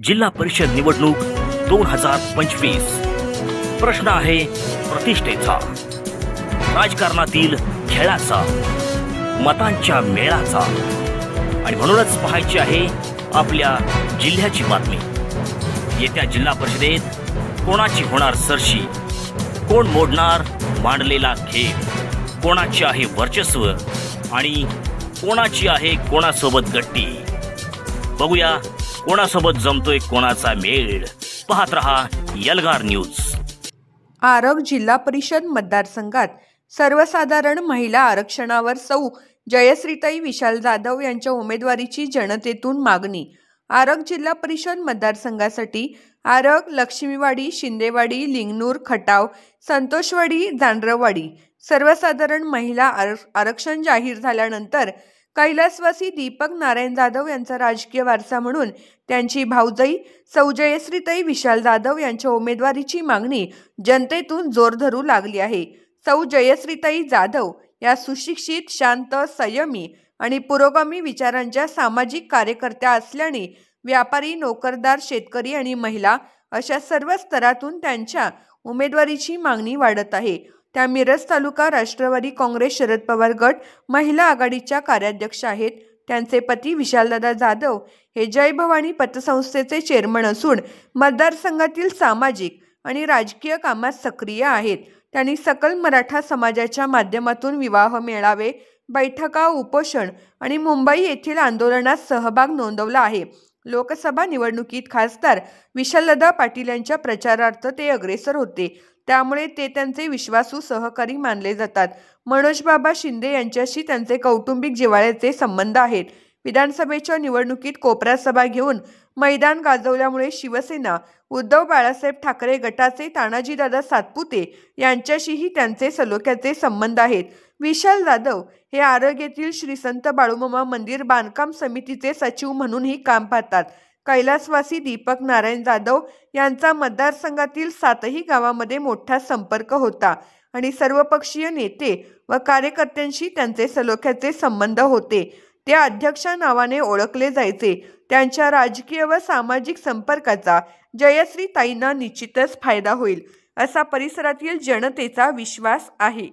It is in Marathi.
जिल्हा परिषद निवडणूक 2025 प्रश्न आहे प्रतिष्ठेचा, राजकारणातील खेळाचा, मतांच्या मेळाचा आणि म्हणूनच पाहायची आहे आपल्या जिल्ह्याची बातमी। येत्या जिल्हा परिषदेत कोणाची होणार सरशी, कोण मोडणार मांडलेला खेळ, कोणाची आहे वर्चस्व आणि कोणाची आहे कोणासोबत गट्टी। बघूया कोणासोबत जमतोय कोणाचा मेळ। पाहत रहा यलगार न्यूज। आरग जिल्हा परिषद मतदारसंघात सर्वसाधारण महिला आरक्षणावर सौ जयश्रीताई विशाल जाधव यांच्या उमेदवारीची जनतेतून मागणी। आरग जिल्हा परिषद मतदारसंघासाठी आरग, लक्ष्मीवाडी, शिंदेवाडी, लिंगनूर, खटाव, संतोषवाडी, जांडरवाडी सर्वसाधारण महिला आरक्षण जाहीर झाल्यानंतर कैलासवासी दीपक नारायण जाधव यांचा राजकीय वारसा म्हणून त्यांची भाऊजाई सौ जयश्रीताई विशाल जाधव यांच्या उमेदवारीची मागणी जनतेतून जोर धरू लागली आहे। सौ जयश्रीताई जाधव या सुशिक्षित, शांत, संयमी आणि पुरोगामी विचारांच्या सामाजिक कार्यकर्त्या असल्याने व्यापारी, नोकरदार, शेतकरी आणि महिला अशा सर्व स्तरातून त्यांच्या उमेदवारीची मागणी वाढत आहे। त्या मिरज तालुका राष्ट्रवादी काँग्रेस शरद पवार गट महिला आघाडीच्या कार्याध्यक्ष आहेत। त्यांचे पती विशालदादा जाधव हे जय भवानी पतसंस्थेचे चेअरमन असून मतदारसंघातील सामाजिक आणि राजकीय कामात सक्रिय आहेत। त्यांनी सकल मराठा समाजाच्या माध्यमातून विवाह मेळावे, बैठका, उपोषण आणि मुंबई येथील आंदोलनात सहभाग नोंदवला आहे। लोकसभा निवडणुकीत खासदार विशालदादा पाटील यांच्या प्रचारार्थ ते अग्रेसर होते, त्यामुळे ते त्यांचे विश्वासू सहकारी मानले जातात। मनोजबाबा शिंदे यांच्याशी त्यांचे कौटुंबिक जिव्हाळ्याचे संबंध आहेत। विधानसभेच्या निवडणुकीत कोपरा सभा घेऊन मैदान गाजवल्यामुळे शिवसेना, उद्धव बाळासाहेब ठाकरे गटाचे तानाजीदादा सातपुते यांच्याशीही त्यांचे सलोख्याचे संबंध आहेत। विशाल जाधव हे आरग येथील श्री संत बाळूमामा मंदिर बांधकाम समितीचे सचिव म्हणूनही काम पाहतात। कैलासवासी दीपक नारायण जाधव यांचा मतदारसंघातील 7ही गावामध्ये मोठा संपर्क होता आणि सर्वपक्षीय नेते व कार्यकर्त्यांशी त्यांचे सलोख्याचे संबंध होते। ते अध्यक्षा नावाने ओळखले जायचे। त्यांच्या राजकीय व सामाजिक संपर्काचा जयश्रीताईंना निश्चितच फायदा होईल असा परिसरातील जनतेचा विश्वास आहे।